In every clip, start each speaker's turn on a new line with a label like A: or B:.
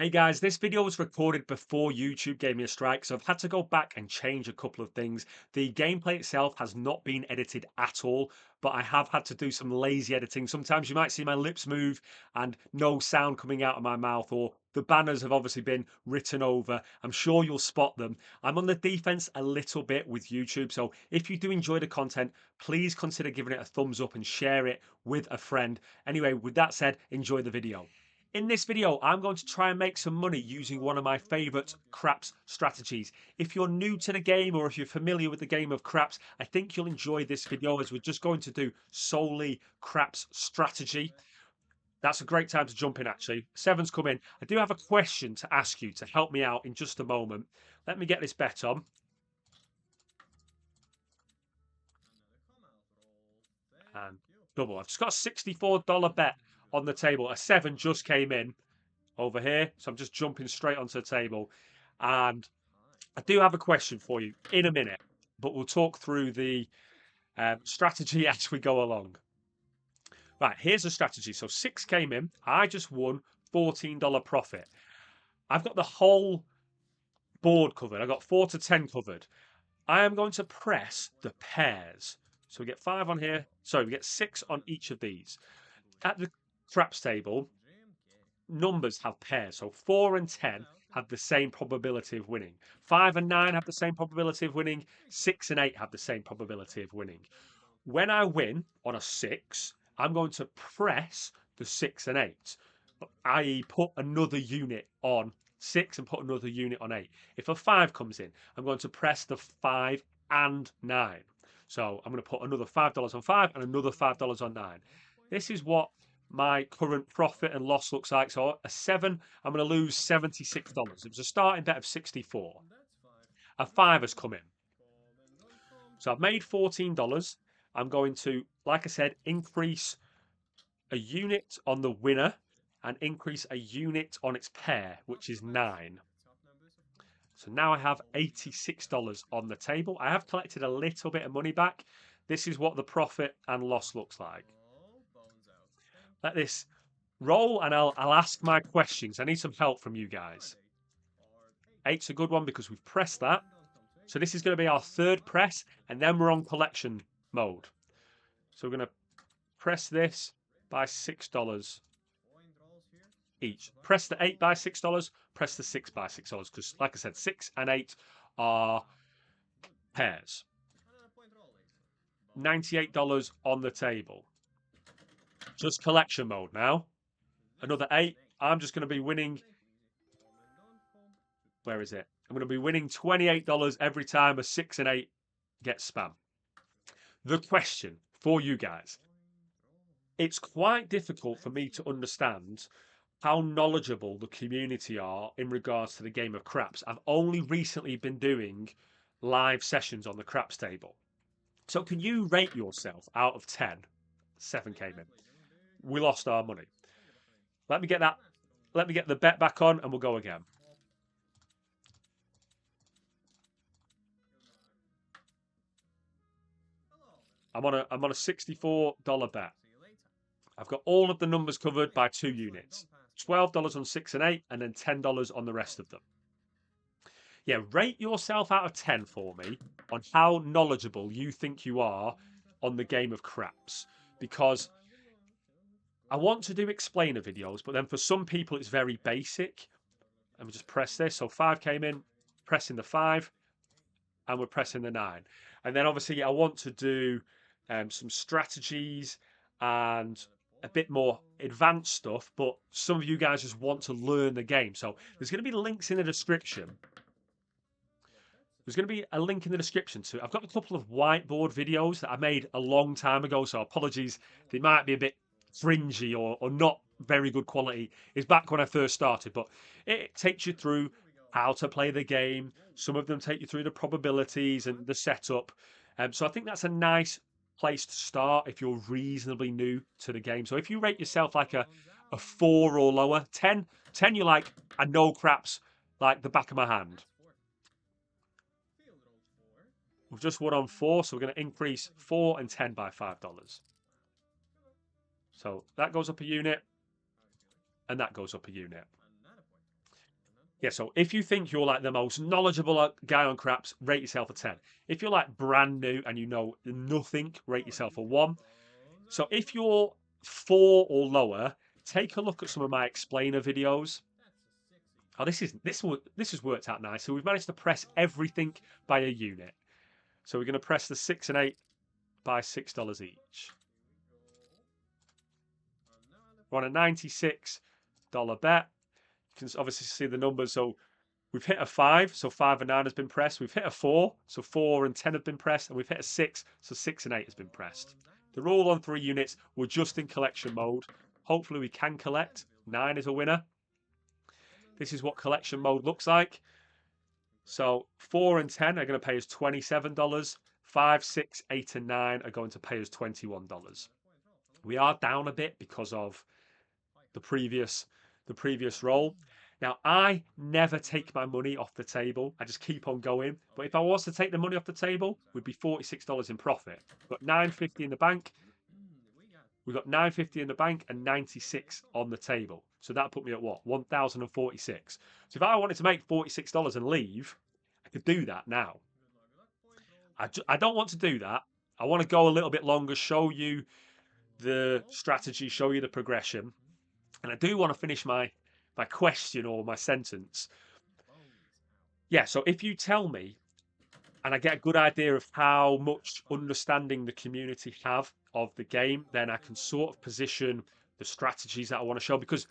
A: Hey guys, this video was recorded before YouTube gave me a strike, so I've had to go back and change a couple of things. The gameplay itself has not been edited at all, but I have had to do some lazy editing. Sometimes you might see my lips move and no sound coming out of my mouth, or the banners have obviously been written over. I'm sure you'll spot them. I'm on the defense a little bit with YouTube, so if you do enjoy the content, please consider giving it a thumbs up and share it with a friend. Anyway, with that said, enjoy the video. In this video, I'm going to try and make some money using one of my favorite craps strategies. If you're new to the game or if you're familiar with the game of craps, I think you'll enjoy this video as we're just going to do solely craps strategy. That's a great time to jump in actually. Seven's come in. I do have a question to ask you to help me out in just a moment. Let me get this bet on. And double. I've just got a $64 bet on the table. A 7 just came in over here. So I'm just jumping straight onto the table. And I do have a question for you in a minute, but we'll talk through the strategy as we go along. Right, here's the strategy. So 6 came in. I just won $14 profit. I've got the whole board covered. I've got 4 to 10 covered. I am going to press the pairs. So we get 5 on here. Sorry, we get 6 on each of these. At the craps table, numbers have pairs. So 4 and 10 have the same probability of winning. 5 and 9 have the same probability of winning. 6 and 8 have the same probability of winning. When I win on a 6, I'm going to press the 6 and 8, i.e. put another unit on 6 and put another unit on 8. If a 5 comes in, I'm going to press the 5 and 9. So I'm going to put another $5 on 5 and another $5 on 9. This is what my current profit and loss looks like. So a 7, I'm going to lose $76. It was a starting bet of 64. A 5 has come in. So I've made $14. I'm going to, like I said, increase a unit on the winner and increase a unit on its pair, which is 9. So now I have $86 on the table. I have collected a little bit of money back. This is what the profit and loss looks like. Let this roll and I'll ask my questions. I need some help from you guys. 8's a good one because we've pressed that. So this is going to be our third press and then we're on collection mode. So we're going to press this by $6 each. Press the 8 by $6, press the 6 by $6 because, like I said, 6 and 8 are pairs. $98 on the table. Just collection mode now. Another 8. I'm just going to be winning. Where is it? I'm going to be winning $28 every time a 6 and 8 get spam. The question for you guys. It's quite difficult for me to understand how knowledgeable the community are in regards to the game of craps. I've only recently been doing live sessions on the craps table. So can you rate yourself out of 10? 7 came in. We lost our money. Let me get that. Let me get the bet back on and we'll go again. I'm on a $64 bet. I've got all of the numbers covered by 2 units. $12 on 6 and 8, and then $10 on the rest of them. Yeah, rate yourself out of 10 for me on how knowledgeable you think you are on the game of craps. Because I want to do explainer videos, but then for some people it's very basic. And we just press this. So 5 came in, pressing the 5, and we're pressing the 9. And then obviously I want to do some strategies and a bit more advanced stuff, but some of you guys just want to learn the game. So there's going to be links in the description. There's going to be a link in the description to. I've got a couple of whiteboard videos that I made a long time ago, so apologies. They might be a bit fringy or not very good quality. It's back when I first started, but it takes you through how to play the game. Some of them take you through the probabilities and the setup. So I think that's a nice place to start if you're reasonably new to the game. So if you rate yourself like a 4 or lower, 10 you're like, I know craps like the back of my hand. We've just won on 4, so we're going to increase 4 and 10 by $5. So that goes up a unit, and that goes up a unit. Yeah, so if you think you're like the most knowledgeable guy on craps, rate yourself a 10. If you're like brand new and you know nothing, rate yourself a 1. So if you're 4 or lower, take a look at some of my explainer videos. Oh, this has worked out nice. So we've managed to press everything by a unit. So we're going to press the 6 and 8 by $6 each. We're on a $96 bet. You can obviously see the numbers. So we've hit a 5, so 5 and 9 has been pressed. We've hit a 4, so 4 and 10 have been pressed. And we've hit a 6, so 6 and 8 has been pressed. They're all on 3 units. We're just in collection mode. Hopefully we can collect. 9 is a winner. This is what collection mode looks like. So 4 and 10 are going to pay us $27. 5, 6, 8, and 9 are going to pay us $21. We are down a bit because of the previous roll. Now, I never take my money off the table. I just keep on going. But if I was to take the money off the table, we'd be $46 in profit. We've got $9.50 in the bank. We've got $9.50 in the bank and 96 on the table. So that put me at what? 1,046. So if I wanted to make $46 and leave, I could do that now. I don't want to do that. I want to go a little bit longer, show you the strategy, show you the progression. And I do want to finish my question or my sentence. Yeah, so if you tell me and I get a good idea of how much understanding the community have of the game, then I can sort of position the strategies that I want to show. Because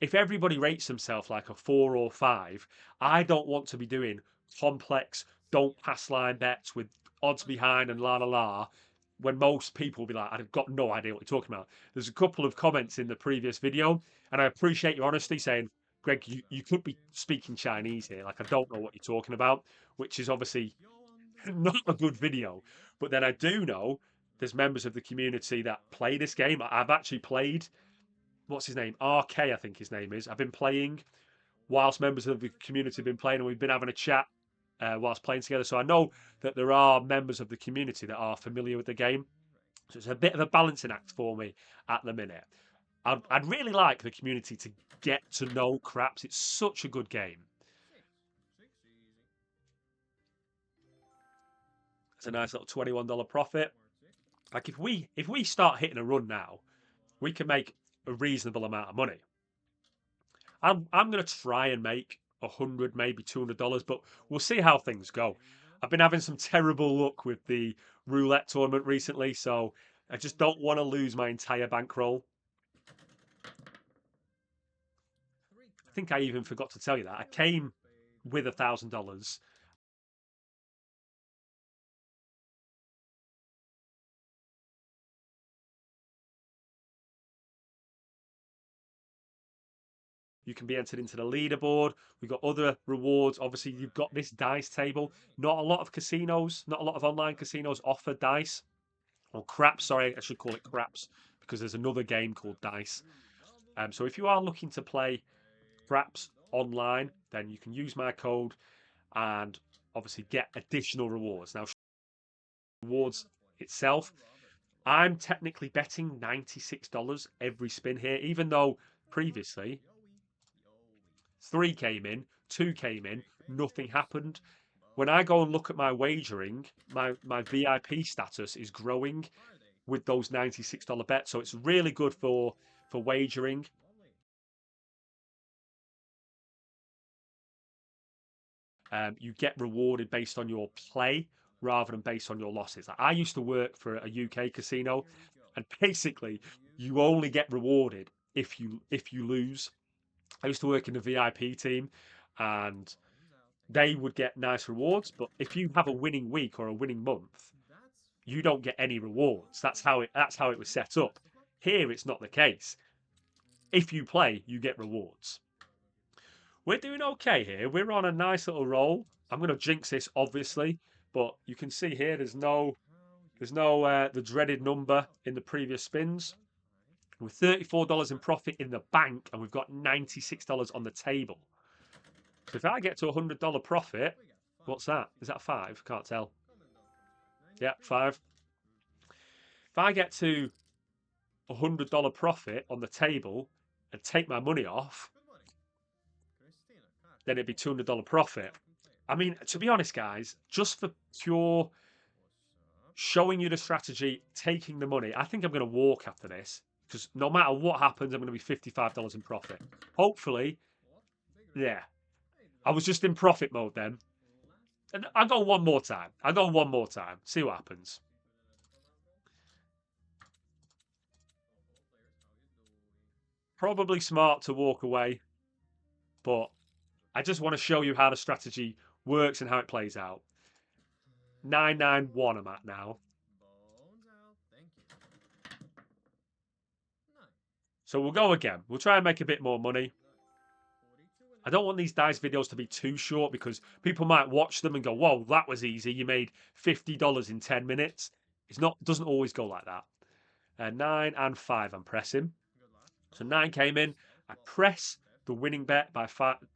A: if everybody rates themselves like a 4 or 5, I don't want to be doing complex, don't pass line bets with odds behind and la la la, when most people will be like, I've got no idea what you're talking about. There's a couple of comments in the previous video, and I appreciate your honesty saying, Greg, you could be speaking Chinese here. Like, I don't know what you're talking about, which is obviously not a good video. But then I do know there's members of the community that play this game. I've actually played, what's his name? RK, I think his name is. I've been playing whilst members of the community have been playing, and we've been having a chat whilst playing together. So I know that there are members of the community that are familiar with the game. So it's a bit of a balancing act for me at the minute. I'd really like the community to get to know craps. It's such a good game. It's a nice little $21 profit. Like if we start hitting a run now, we can make a reasonable amount of money. I'm going to try and make $100, maybe $200, but we'll see how things go. I've been having some terrible luck with the roulette tournament recently, so I just don't want to lose my entire bankroll. I think I even forgot to tell you that I came with $1,000. You can be entered into the leaderboard. We've got other rewards. Obviously, you've got this dice table. Not a lot of casinos, not a lot of online casinos offer dice. Or craps, sorry, I should call it craps because there's another game called dice. So if you are looking to play craps online, then you can use my code and obviously get additional rewards. Now, rewards itself, I'm technically betting $96 every spin here, even though previously 3 came in, 2 came in, nothing happened. When I go and look at my wagering, my VIP status is growing with those $96 bets. So it's really good for wagering. You get rewarded based on your play rather than based on your losses. I used to work for a UK casino, and basically you only get rewarded if you lose. I used to work in the VIP team, and they would get nice rewards. But if you have a winning week or a winning month, you don't get any rewards. That's how it was set up. Here, it's not the case. If you play, you get rewards. We're doing okay here. We're on a nice little roll. I'm going to jinx this, obviously, but you can see here there's no the dreaded number in the previous spins. With $34 in profit in the bank, and we've got $96 on the table. So if I get to a $100 profit, what's that? Is that 5? Can't tell. Yeah, 5. If I get to a $100 profit on the table and take my money off, then it'd be $200 profit. I mean, to be honest, guys, just for pure showing you the strategy, taking the money, I think I'm going to walk after this because no matter what happens, I'm going to be $55 in profit. Hopefully, yeah. I was just in profit mode then. And I'll go one more time. I'll go one more time. See what happens. Probably smart to walk away, but I just want to show you how the strategy works and how it plays out. 991 I'm at now. So we'll go again. We'll try and make a bit more money. I don't want these dice videos to be too short because people might watch them and go, whoa, that was easy. You made $50 in 10 minutes. Doesn't always go like that. 9 and 5 I'm pressing. So 9 came in. I press the winning bet by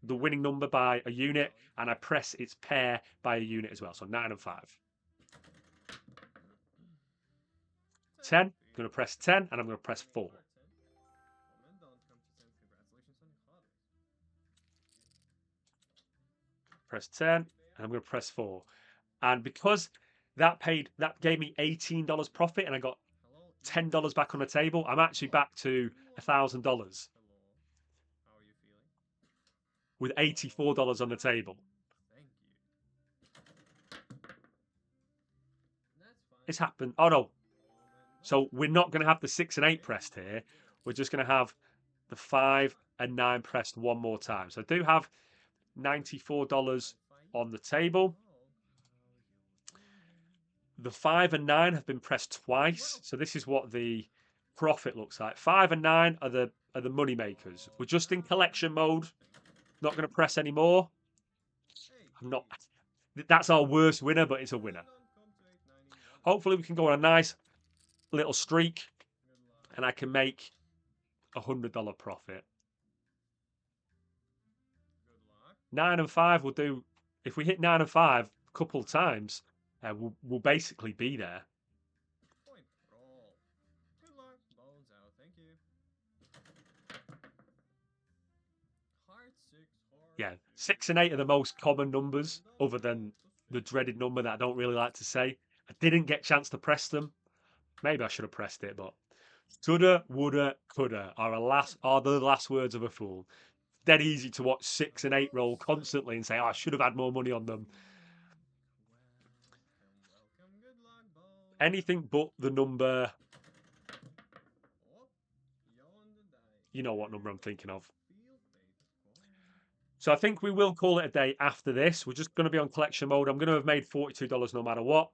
A: the winning number by a unit, and I press its pair by a unit as well. So 9 and 5. 10. I'm going to press 10, and I'm going to press 4. Press 10, and I'm going to press 4. And because that gave me $18 profit, and I got $10 back on the table, I'm actually back to $1,000 with $84 on the table. It's happened. Oh no. So we're not going to have the 6 and 8 pressed here. We're just going to have the 5 and 9 pressed one more time. So I do have $94 on the table. The 5 and 9 have been pressed twice. So this is what the profit looks like. 5 and 9 are the money makers. We're just in collection mode. Not going to press anymore. I'm not. That's our worst winner, but it's a winner. Hopefully we can go on a nice little streak and I can make $100 profit. 9 and 5 will do. If we hit 9 and 5 a couple of times, we'll basically be there. Yeah, 6 and 8 are the most common numbers, other than the dreaded number that I don't really like to say. I didn't get a chance to press them. Maybe I should have pressed it, but shoulda, woulda, coulda are the last words of a fool. Dead easy to watch 6 and 8 roll constantly and say, oh, I should have had more money on them. Anything but the number. You know what number I'm thinking of. So I think we will call it a day after this. We're just going to be on collection mode. I'm going to have made $42 no matter what.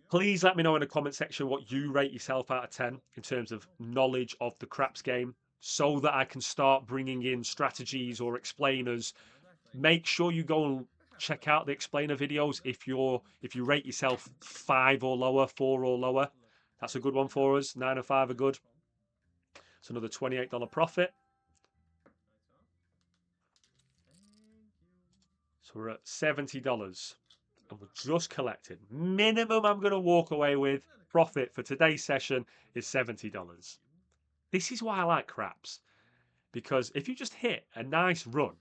A: Please let me know in the comment section what you rate yourself out of 10 in terms of knowledge of the craps game, so that I can start bringing in strategies or explainers. Make sure you go and check out the explainer videos if you rate yourself 5 or lower, 4 or lower. That's a good one for us. 9 and 5 are good. It's another $28 profit. So we're at $70. And we're just collected. Minimum I'm going to walk away with profit for today's session is $70. This is why I like craps. Because if you just hit a nice run,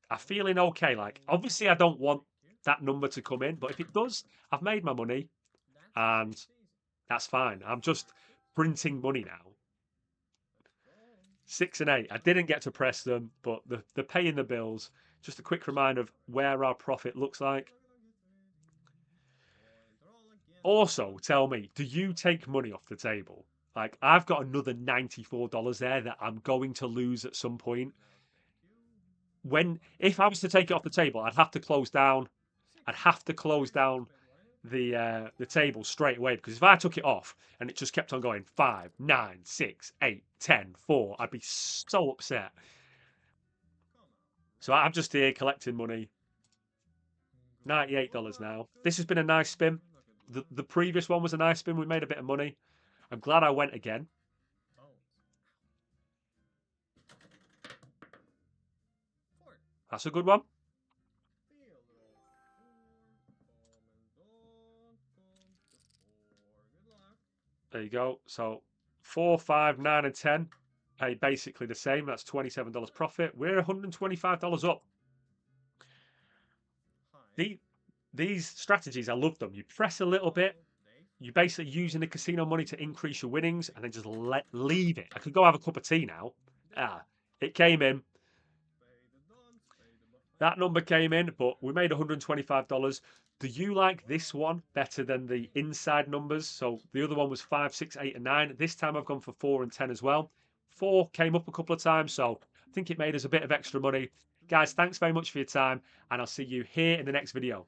A: I'm feeling okay. Like, obviously I don't want that number to come in, but if it does, I've made my money and that's fine. I'm just printing money now. 6 and 8. I didn't get to press them, but they're paying the bills. Just a quick reminder of where our profit looks like. Also, tell me, do you take money off the table? Like, I've got another $94 there that I'm going to lose at some point. If I was to take it off the table, I'd have to close down. I'd have to close down the table straight away, because if I took it off and it just kept on going 5, 9, 6, 8, 10, 4, I'd be so upset. So I'm just here collecting money. $98 now. This has been a nice spin. The previous one was a nice spin. We made a bit of money. I'm glad I went again. That's a good one. There you go. So 4, 5, 9, and 10. pay basically the same. That's $27 profit. We're $125 up. These strategies, I love them. You press a little bit. You're basically using the casino money to increase your winnings and then just leave it. I could go have a cup of tea now. It came in. That number came in, but we made $125. Do you like this one better than the inside numbers? So the other one was 5, 6, 8, and 9. This time I've gone for 4 and 10 as well. 4 came up a couple of times, so I think it made us a bit of extra money. Guys, thanks very much for your time, and I'll see you here in the next video.